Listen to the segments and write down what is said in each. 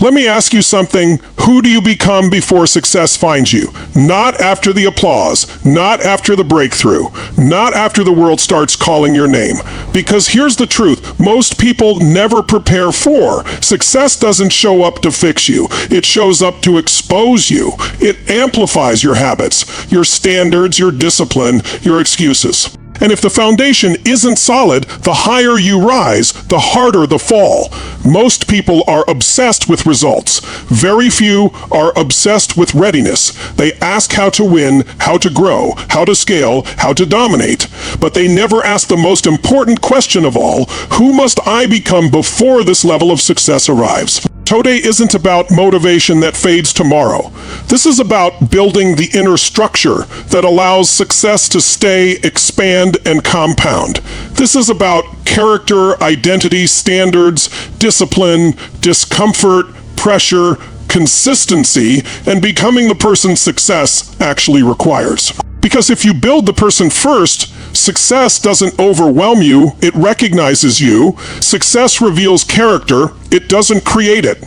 Let me ask you something. Who do you become before success finds you? Not after the applause, not after the breakthrough, not after the world starts calling your name. Because here's the truth. Most people never prepare for. Success doesn't show up to fix you. It shows up to expose you. It amplifies your habits, your standards, your discipline, your excuses. And if the foundation isn't solid, the higher you rise, the harder the fall. Most people are obsessed with results. Very few are obsessed with readiness. They ask how to win, how to grow, how to scale, how to dominate. But they never ask the most important question of all: who must I become before this level of success arrives? Today isn't about motivation that fades tomorrow. This is about building the inner structure that allows success to stay, expand, and compound. This is about character, identity, standards, discipline, discomfort, pressure, consistency, and becoming the person success actually requires. Because if you build the person first, success doesn't overwhelm you, it recognizes you. Success reveals character, it doesn't create it.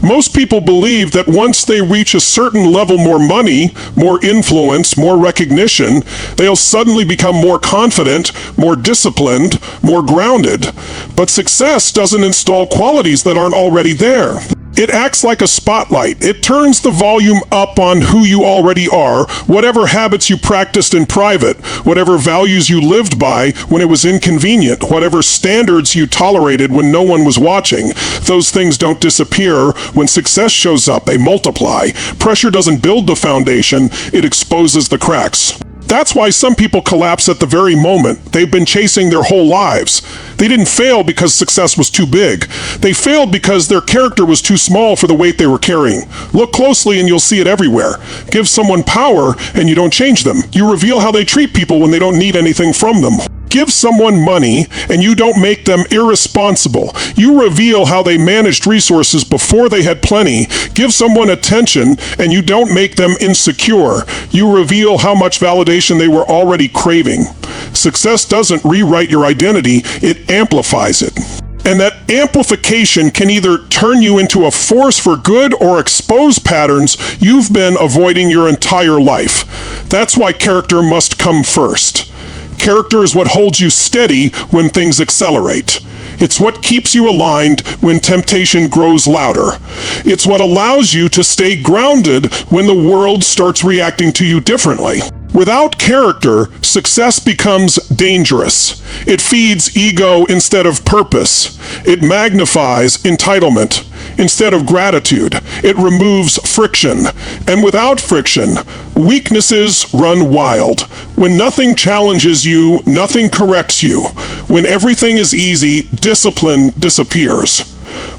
Most people believe that once they reach a certain level, more money, more influence, more recognition, they'll suddenly become more confident, more disciplined, more grounded. But success doesn't install qualities that aren't already there. It acts like a spotlight. It turns the volume up on who you already are, whatever habits you practiced in private, whatever values you lived by when it was inconvenient, whatever standards you tolerated when no one was watching. Those things don't disappear. When success shows up, they multiply. Pressure doesn't build the foundation, it exposes the cracks. That's why some people collapse at the very moment they've been chasing their whole lives. They didn't fail because success was too big. They failed because their character was too small for the weight they were carrying. Look closely and you'll see it everywhere. Give someone power and you don't change them. You reveal how they treat people when they don't need anything from them. Give someone money and you don't make them irresponsible. You reveal how they managed resources before they had plenty. Give someone attention and you don't make them insecure. You reveal how much validation they were already craving. Success doesn't rewrite your identity, it amplifies it. And that amplification can either turn you into a force for good or expose patterns you've been avoiding your entire life. That's why character must come first. Character is what holds you steady when things accelerate. It's what keeps you aligned when temptation grows louder. It's what allows you to stay grounded when the world starts reacting to you differently. Without character, success becomes dangerous. It feeds ego instead of purpose. It magnifies entitlement instead of gratitude. It removes friction. And without friction, weaknesses run wild. When nothing challenges you, nothing corrects you. When everything is easy, discipline disappears.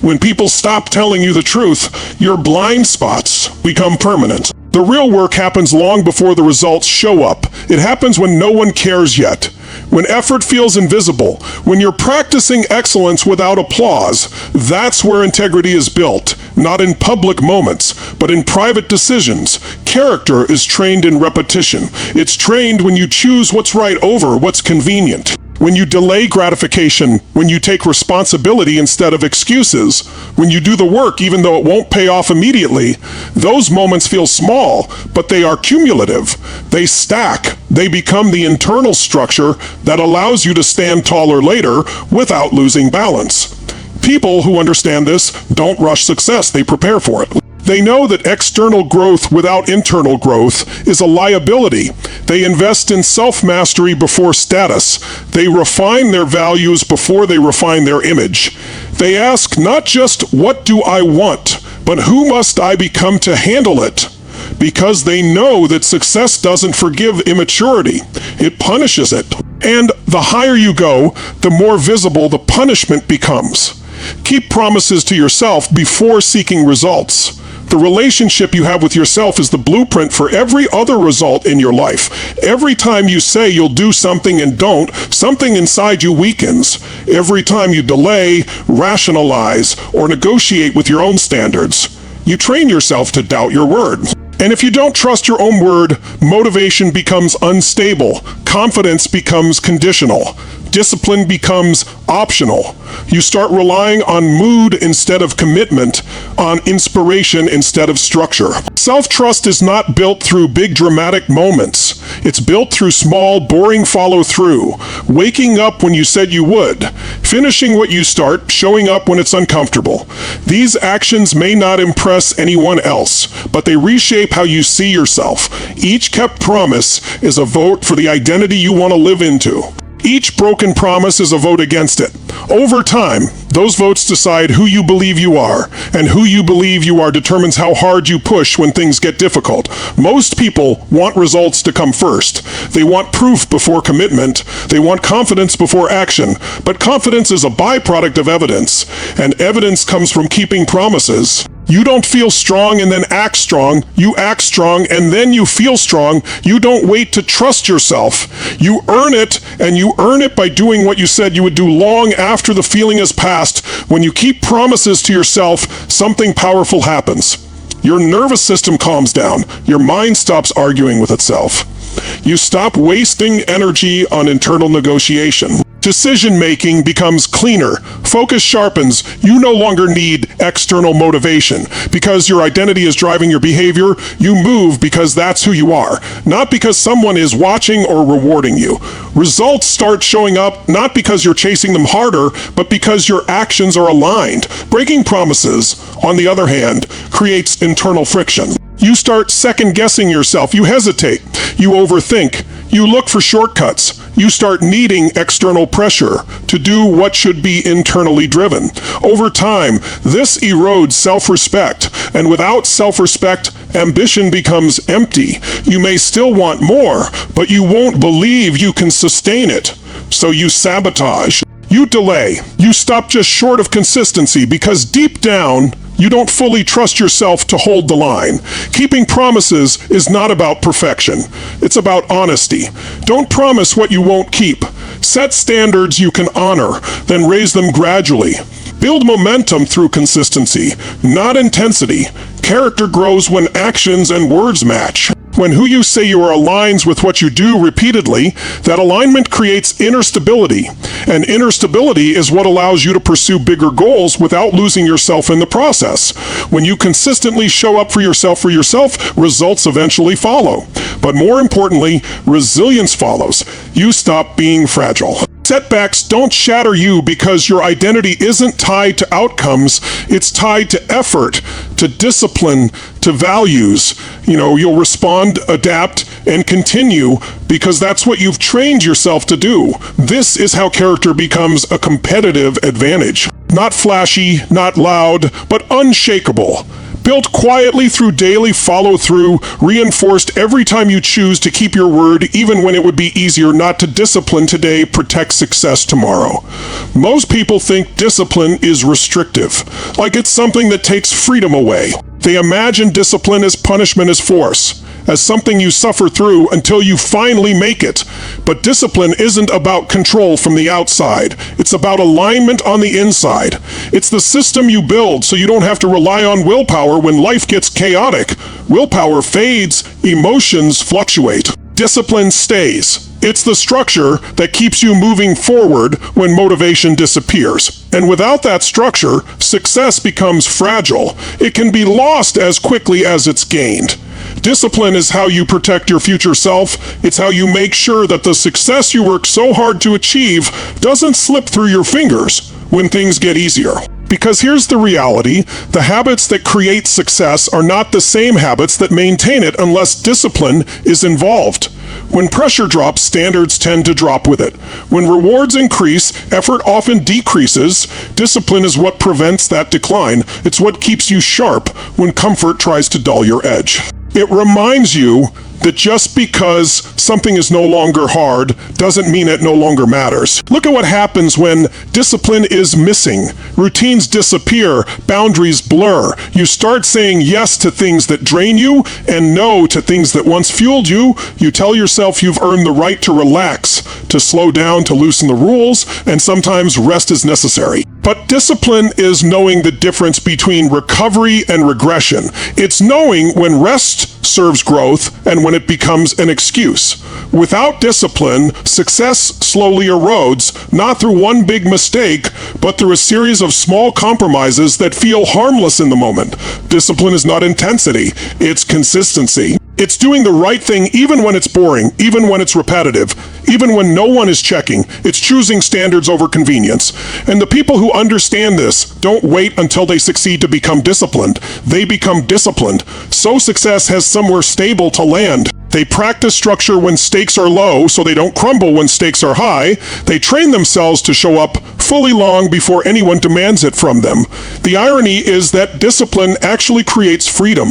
When people stop telling you the truth, your blind spots become permanent. The real work happens long before the results show up. It happens when no one cares yet. When effort feels invisible. When you're practicing excellence without applause. That's where integrity is built. Not in public moments, but in private decisions. Character is trained in repetition. It's trained when you choose what's right over what's convenient. When you delay gratification, when you take responsibility instead of excuses, when you do the work even though it won't pay off immediately, those moments feel small, but they are cumulative. They stack. They become the internal structure that allows you to stand taller later without losing balance. People who understand this don't rush success, they prepare for it. They know that external growth without internal growth is a liability. They invest in self-mastery before status. They refine their values before they refine their image. They ask not just what do I want, but who must I become to handle it? Because they know that success doesn't forgive immaturity, it punishes it. And the higher you go, the more visible the punishment becomes. Keep promises to yourself before seeking results. The relationship you have with yourself is the blueprint for every other result in your life. Every time you say you'll do something and don't, something inside you weakens. Every time you delay, rationalize, or negotiate with your own standards, you train yourself to doubt your word. And if you don't trust your own word, motivation becomes unstable, confidence becomes conditional. Discipline becomes optional. You start relying on mood instead of commitment, on inspiration instead of structure. Self-trust is not built through big dramatic moments. It's built through small, boring follow-through. Waking up when you said you would. Finishing what you start, showing up when it's uncomfortable. These actions may not impress anyone else, but they reshape how you see yourself. Each kept promise is a vote for the identity you want to live into. Each broken promise is a vote against it. Over time, those votes decide who you believe you are, and who you believe you are determines how hard you push when things get difficult. Most people want results to come first. They want proof before commitment. They want confidence before action. But confidence is a byproduct of evidence, and evidence comes from keeping promises. You don't feel strong and then act strong. You act strong and then you feel strong. You don't wait to trust yourself. You earn it, and you earn it by doing what you said you would do long after the feeling has passed. When you keep promises to yourself, something powerful happens. Your nervous system calms down. Your mind stops arguing with itself. You stop wasting energy on internal negotiation. Decision-making becomes cleaner. Focus sharpens. You no longer need external motivation. Because your identity is driving your behavior, you move because that's who you are, not because someone is watching or rewarding you. Results start showing up not because you're chasing them harder, but because your actions are aligned. Breaking promises, on the other hand, creates internal friction. You start second-guessing yourself. You hesitate. You overthink. You look for shortcuts. You start needing external pressure to do what should be internally driven. Over time, this erodes self-respect, and without self-respect, ambition becomes empty. You may still want more, but you won't believe you can sustain it. So you sabotage. You delay. You stop just short of consistency because deep down, you don't fully trust yourself to hold the line. Keeping promises is not about perfection. It's about honesty. Don't promise what you won't keep. Set standards you can honor, then raise them gradually. Build momentum through consistency, not intensity. Character grows when actions and words match. When who you say you are aligns with what you do repeatedly, that alignment creates inner stability. And inner stability is what allows you to pursue bigger goals without losing yourself in the process. When you consistently show up for yourself, results eventually follow. But more importantly, resilience follows. You stop being fragile. Setbacks don't shatter you because your identity isn't tied to outcomes. It's tied to effort, to discipline, to values. You'll respond, adapt, and continue because that's what you've trained yourself to do. This is how character becomes a competitive advantage. Not flashy, not loud, but unshakable. Built quietly through daily follow-through, reinforced every time you choose to keep your word, even when it would be easier not to. Discipline today protects success tomorrow. Most people think discipline is restrictive, like it's something that takes freedom away. They imagine discipline as punishment, as force, as something you suffer through until you finally make it. But discipline isn't about control from the outside. It's about alignment on the inside. It's the system you build so you don't have to rely on willpower when life gets chaotic. Willpower fades, emotions fluctuate. Discipline stays. It's the structure that keeps you moving forward when motivation disappears. And without that structure, success becomes fragile. It can be lost as quickly as it's gained. Discipline is how you protect your future self. It's how you make sure that the success you work so hard to achieve doesn't slip through your fingers when things get easier. Because here's the reality, the habits that create success are not the same habits that maintain it unless discipline is involved. When pressure drops, standards tend to drop with it. When rewards increase, effort often decreases. Discipline is what prevents that decline. It's what keeps you sharp when comfort tries to dull your edge. It reminds you that just because something is no longer hard doesn't mean it no longer matters. Look at what happens when discipline is missing. Routines disappear, boundaries blur. You start saying yes to things that drain you and no to things that once fueled you. You tell yourself you've earned the right to relax, to slow down, to loosen the rules, and sometimes rest is necessary. But discipline is knowing the difference between recovery and regression. It's knowing when rest serves growth and when it becomes an excuse. Without discipline, success slowly erodes, not through one big mistake, but through a series of small compromises that feel harmless in the moment. Discipline is not intensity, it's consistency. It's doing the right thing even when it's boring, even when it's repetitive, even when no one is checking. It's choosing standards over convenience. And the people who understand this don't wait until they succeed to become disciplined. They become disciplined. So success has somewhere stable to land. They practice structure when stakes are low so they don't crumble when stakes are high. They train themselves to show up fully long before anyone demands it from them. The irony is that discipline actually creates freedom.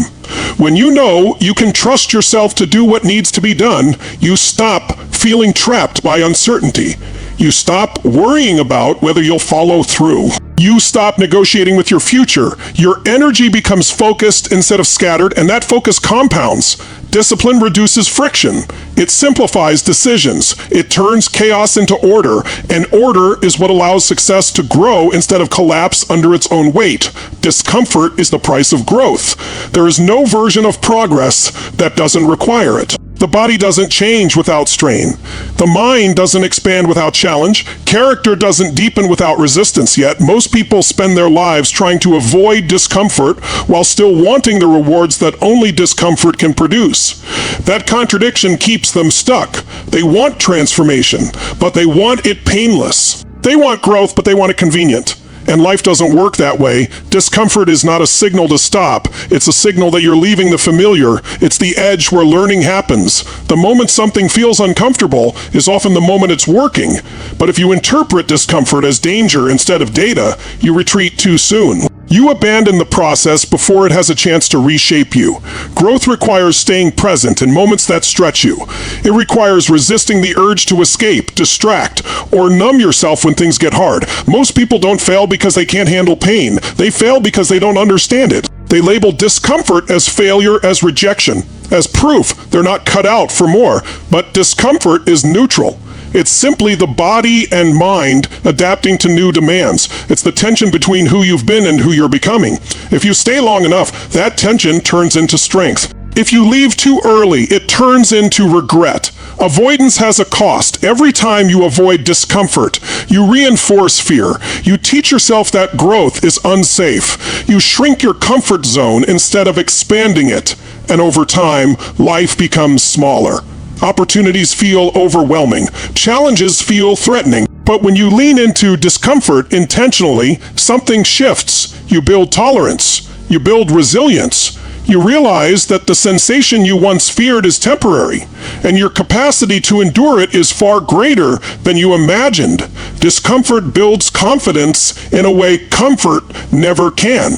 When you know you can trust yourself to do what needs to be done, you stop feeling trapped by uncertainty. You stop worrying about whether you'll follow through. You stop negotiating with your future. Your energy becomes focused instead of scattered, and that focus compounds. Discipline reduces friction. It simplifies decisions. It turns chaos into order, and order is what allows success to grow instead of collapse under its own weight. Discomfort is the price of growth. There is no version of progress that doesn't require it. The body doesn't change without strain. The mind doesn't expand without challenge. Character doesn't deepen without resistance, yet most people spend their lives trying to avoid discomfort while still wanting the rewards that only discomfort can produce. That contradiction keeps them stuck. They want transformation, but they want it painless. They want growth, but they want it convenient. And life doesn't work that way. Discomfort is not a signal to stop. It's a signal that you're leaving the familiar. It's the edge where learning happens. The moment something feels uncomfortable is often the moment it's working. But if you interpret discomfort as danger instead of data, you retreat too soon. You abandon the process before it has a chance to reshape you. Growth requires staying present in moments that stretch you. It requires resisting the urge to escape, distract, or numb yourself when things get hard. Most people don't fail because they can't handle pain. They fail because they don't understand it. They label discomfort as failure, as rejection, as proof they're not cut out for more. But discomfort is neutral. It's simply the body and mind adapting to new demands. It's the tension between who you've been and who you're becoming. If you stay long enough, that tension turns into strength. If you leave too early, it turns into regret. Avoidance has a cost. Every time you avoid discomfort, you reinforce fear. You teach yourself that growth is unsafe. You shrink your comfort zone instead of expanding it. And over time, life becomes smaller. Opportunities feel overwhelming. Challenges feel threatening. But when you lean into discomfort intentionally, something shifts. You build tolerance. You build resilience. You realize that the sensation you once feared is temporary, and your capacity to endure it is far greater than you imagined. Discomfort builds confidence in a way comfort never can.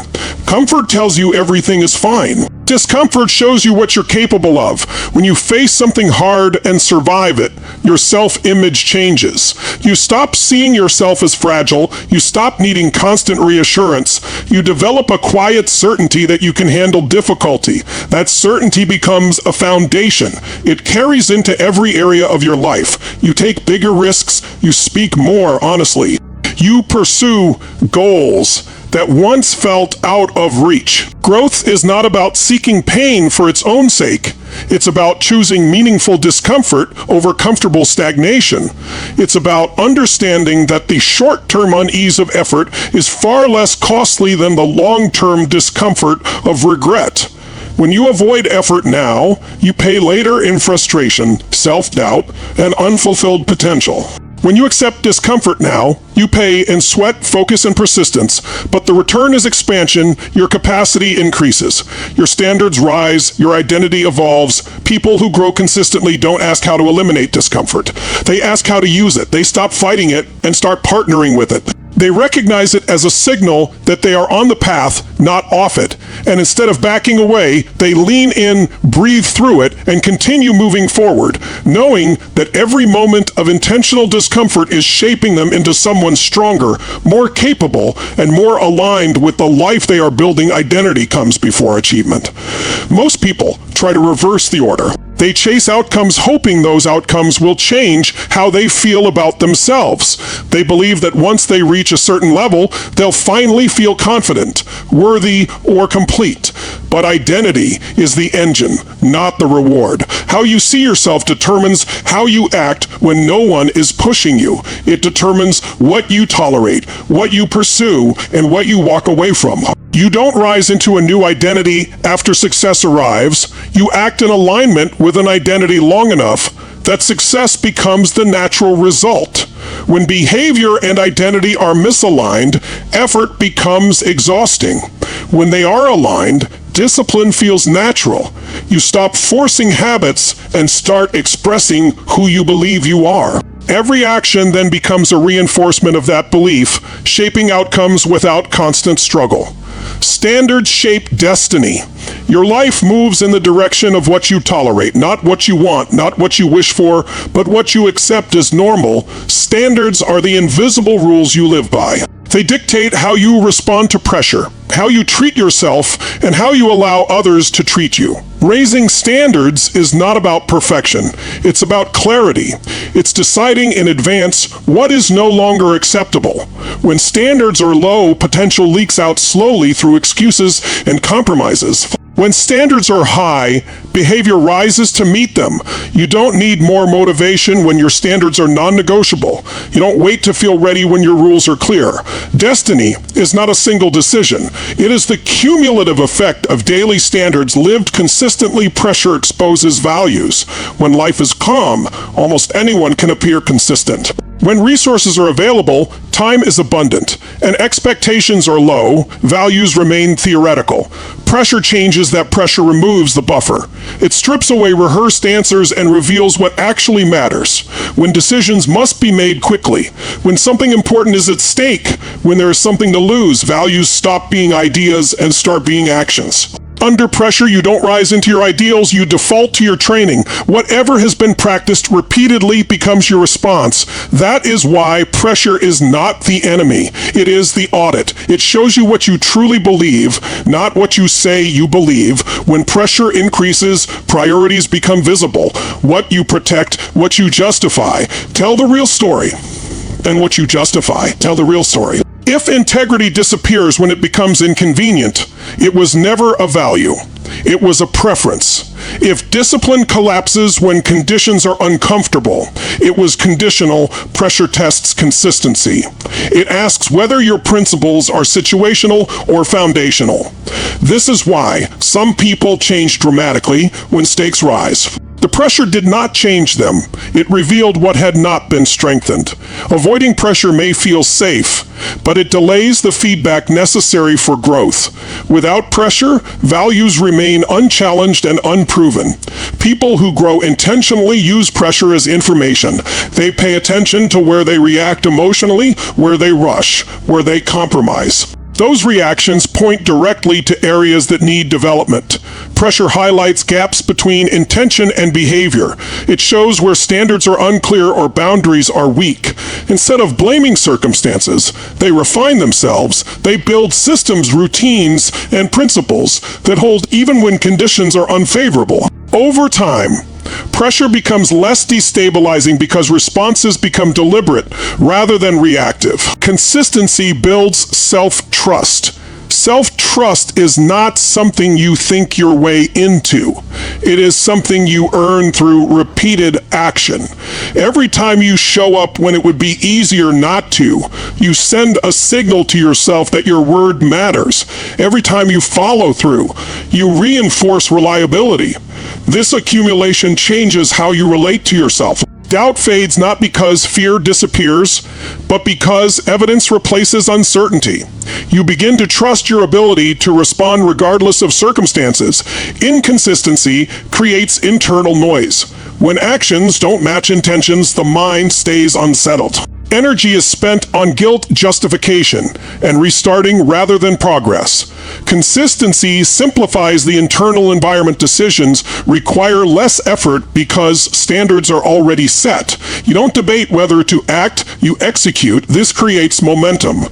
Comfort tells you everything is fine. Discomfort shows you what you're capable of. When you face something hard and survive it, your self-image changes. You stop seeing yourself as fragile. You stop needing constant reassurance. You develop a quiet certainty that you can handle difficulty. That certainty becomes a foundation. It carries into every area of your life. You take bigger risks. You speak more honestly. You pursue goals that once felt out of reach. Growth is not about seeking pain for its own sake. It's about choosing meaningful discomfort over comfortable stagnation. It's about understanding that the short-term unease of effort is far less costly than the long-term discomfort of regret. When you avoid effort now, you pay later in frustration, self-doubt, and unfulfilled potential. When you accept discomfort now, you pay in sweat, focus, and persistence, but the return is expansion. Your capacity increases. Your standards rise. Your identity evolves. People who grow consistently don't ask how to eliminate discomfort. They ask how to use it. They stop fighting it and start partnering with it. They recognize it as a signal that they are on the path, not off it. And instead of backing away, they lean in, breathe through it, and continue moving forward, knowing that every moment of intentional discomfort is shaping them into someone stronger, more capable, and more aligned with the life they are building. Identity comes before achievement. Most people try to reverse the order. They chase outcomes hoping those outcomes will change how they feel about themselves. They believe that once they reach a certain level, they'll finally feel confident, worthy, or complete. But identity is the engine, not the reward. How you see yourself determines how you act when no one is pushing you. It determines what you tolerate, what you pursue, and what you walk away from. You don't rise into a new identity after success arrives. You act in alignment with an identity long enough that success becomes the natural result. When behavior and identity are misaligned, effort becomes exhausting. When they are aligned, discipline feels natural. You stop forcing habits and start expressing who you believe you are. Every action then becomes a reinforcement of that belief, shaping outcomes without constant struggle. Standards shape destiny. Your life moves in the direction of what you tolerate, not what you want, not what you wish for, but what you accept as normal. Standards are the invisible rules you live by. They dictate how you respond to pressure, how you treat yourself, and how you allow others to treat you. Raising standards is not about perfection. It's about clarity. It's deciding in advance what is no longer acceptable. When standards are low, potential leaks out slowly through excuses and compromises. When standards are high, behavior rises to meet them. You don't need more motivation when your standards are non-negotiable. You don't wait to feel ready when your rules are clear. Destiny is not a single decision. It is the cumulative effect of daily standards lived consistently. Pressure exposes values. When life is calm, almost anyone can appear consistent. When resources are available, time is abundant, and expectations are low, values remain theoretical. Pressure changes that pressure removes the buffer. It strips away rehearsed answers and reveals what actually matters. When decisions must be made quickly, when something important is at stake, when there is something to lose, values stop being ideas and start being actions. Under pressure, you don't rise into your ideals, you default to your training. Whatever has been practiced repeatedly becomes your response. That is why pressure is not the enemy. It is the audit. It shows you what you truly believe, not what you say you believe. When pressure increases, priorities become visible. What you protect, what you justify. Tell the real story. And what you justify. Tell the real story. If integrity disappears when it becomes inconvenient, it was never a value. It was a preference. If discipline collapses when conditions are uncomfortable, it was conditional. Pressure tests consistency. It asks whether your principles are situational or foundational. This is why some people change dramatically when stakes rise. The pressure did not change them. It revealed what had not been strengthened. Avoiding pressure may feel safe, but it delays the feedback necessary for growth. Without pressure, values remain unchallenged and unproven. People who grow intentionally use pressure as information. They pay attention to where they react emotionally, where they rush, where they compromise. Those reactions point directly to areas that need development. Pressure highlights gaps between intention and behavior. It shows where standards are unclear or boundaries are weak. Instead of blaming circumstances, they refine themselves. They build systems, routines, and principles that hold even when conditions are unfavorable. Over time, pressure becomes less destabilizing because responses become deliberate rather than reactive. Consistency builds self-trust. Self-trust is not something you think your way into. It is something you earn through repeated action. Every time you show up when it would be easier not to, you send a signal to yourself that your word matters. Every time you follow through, you reinforce reliability. This accumulation changes how you relate to yourself. Doubt fades not because fear disappears, but because evidence replaces uncertainty. You begin to trust your ability to respond regardless of circumstances. Inconsistency creates internal noise. When actions don't match intentions, the mind stays unsettled. Energy is spent on guilt justification and restarting rather than progress. Consistency simplifies the internal environment. Decisions require less effort because standards are already set. You don't debate whether to act, you execute. This creates momentum.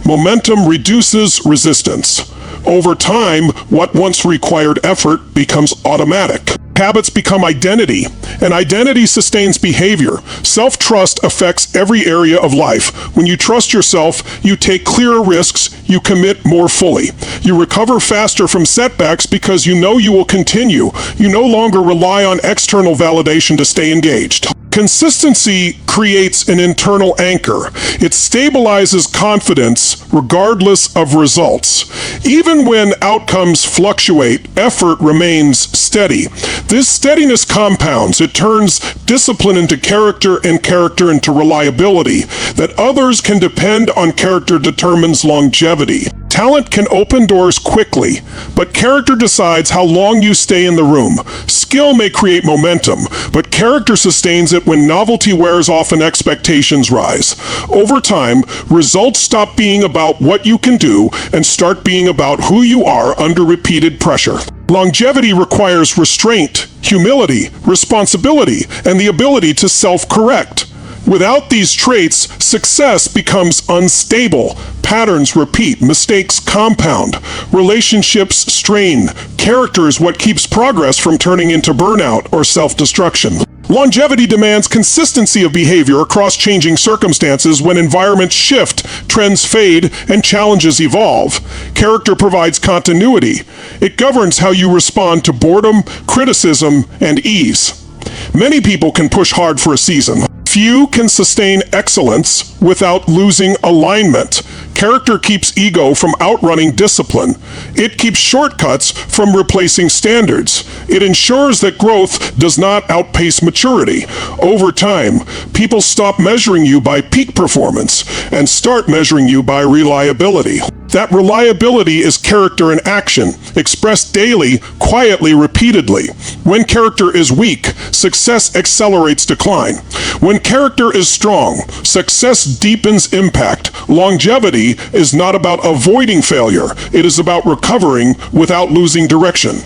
Momentum reduces resistance. Over time, what once required effort becomes automatic. Habits become identity, And identity sustains behavior. Self-trust affects every area of life. When you trust yourself, you take clearer risks, you commit more fully. You recover faster from setbacks because you know you will continue. You no longer rely on external validation to stay engaged. Consistency creates an internal anchor. It stabilizes confidence regardless of results. Even when outcomes fluctuate, effort remains steady. This steadiness compounds. It turns discipline into character and character into reliability. That others can depend on character determines longevity. Talent can open doors quickly, but character decides how long you stay in the room. Skill may create momentum, but character sustains it when novelty wears off and expectations rise. Over time, results stop being about what you can do and start being about who you are under repeated pressure. Longevity requires restraint, humility, responsibility, and the ability to self-correct. Without these traits, success becomes unstable. Patterns repeat, mistakes compound, relationships strain. Character is what keeps progress from turning into burnout or self-destruction. Longevity demands consistency of behavior across changing circumstances. When environments shift, trends fade, and challenges evolve. Character provides continuity. It governs how you respond to boredom, criticism, and ease. Many people can push hard for a season. Few can sustain excellence without losing alignment. Character keeps ego from outrunning discipline. It keeps shortcuts from replacing standards. It ensures that growth does not outpace maturity. Over time, people stop measuring you by peak performance and start measuring you by reliability. That reliability is character in action, expressed daily, quietly, repeatedly. When character is weak, success accelerates decline. When character is strong, success deepens impact. Longevity is not about avoiding failure. It is about recovering without losing direction.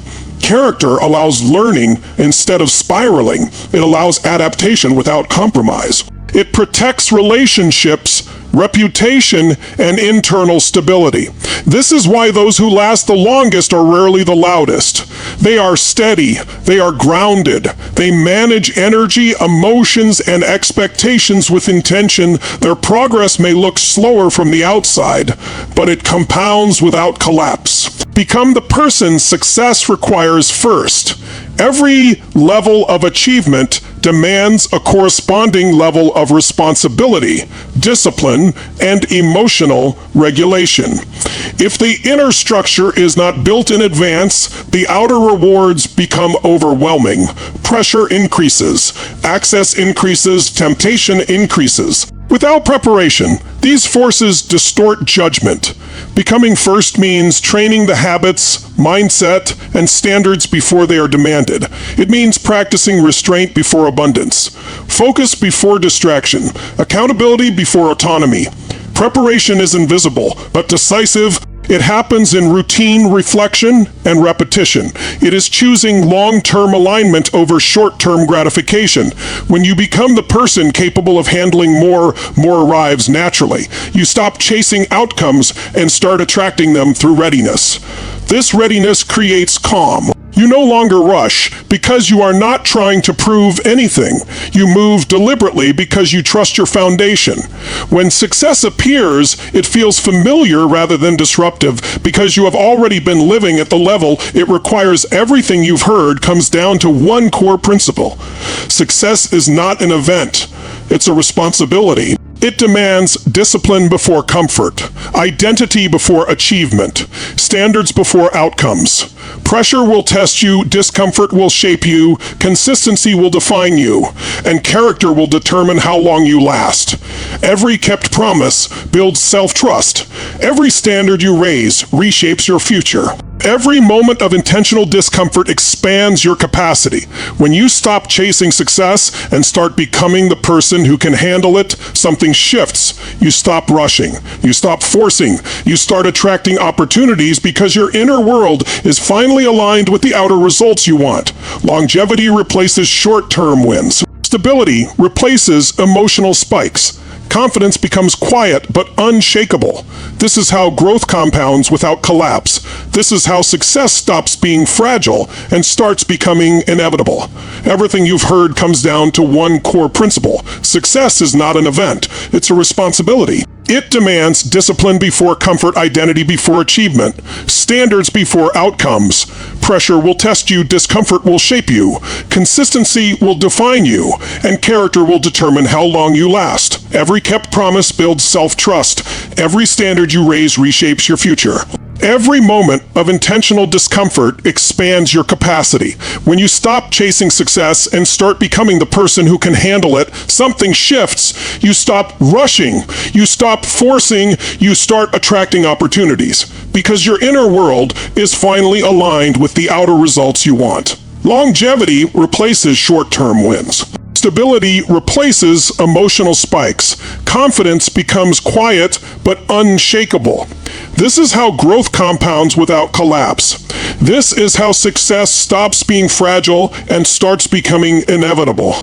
Character allows learning instead of spiraling. It allows adaptation without compromise. It protects relationships, reputation, and internal stability. This is why those who last the longest are rarely the loudest. They are steady, they are grounded, they manage energy, emotions, and expectations with intention. Their progress may look slower from the outside, but it compounds without collapse. Become the person success requires first. Every level of achievement demands a corresponding level of responsibility, discipline, and emotional regulation. If the inner structure is not built in advance, the outer rewards become overwhelming. Pressure increases, access increases, temptation increases. Without preparation, these forces distort judgment. Becoming first means training the habits, mindset, and standards before they are demanded. It means practicing restraint before abundance, focus before distraction, accountability before autonomy. Preparation is invisible, but decisive. It happens in routine reflection and repetition. It is choosing long-term alignment over short-term gratification. When you become the person capable of handling more arrives naturally. You stop chasing outcomes and start attracting them through readiness. This readiness creates calm. You no longer rush because you are not trying to prove anything. You move deliberately because you trust your foundation. When success appears, it feels familiar rather than disruptive because you have already been living at the level it requires. Everything you've heard comes down to one core principle. Success is not an event. It's a responsibility. It demands discipline before comfort, identity before achievement, standards before outcomes. Pressure will test you, discomfort will shape you, consistency will define you, and character will determine how long you last. Every kept promise builds self-trust. Every standard you raise reshapes your future. Every moment of intentional discomfort expands your capacity. When you stop chasing success and start becoming the person who can handle it, something shifts. You stop rushing. You stop forcing. You start attracting opportunities because your inner world is finally aligned with the outer results you want. Longevity replaces short-term wins. Stability replaces emotional spikes. Confidence becomes quiet but unshakable. This is how growth compounds without collapse. This is how success stops being fragile and starts becoming inevitable. Everything you've heard comes down to one core principle. Success is not an event, it's a responsibility. It demands discipline before comfort, identity before achievement, standards before outcomes. Pressure will test you, discomfort will shape you, consistency will define you, and character will determine how long you last. Every kept promise builds self-trust. Every standard you raise reshapes your future. Every moment of intentional discomfort expands your capacity. When you stop chasing success and start becoming the person who can handle it, something shifts. You stop rushing. You stop forcing. You start attracting opportunities. Because your inner world is finally aligned with the outer results you want. Longevity replaces short-term wins. Stability replaces emotional spikes. Confidence becomes quiet but unshakable. This is how growth compounds without collapse. This is how success stops being fragile and starts becoming inevitable.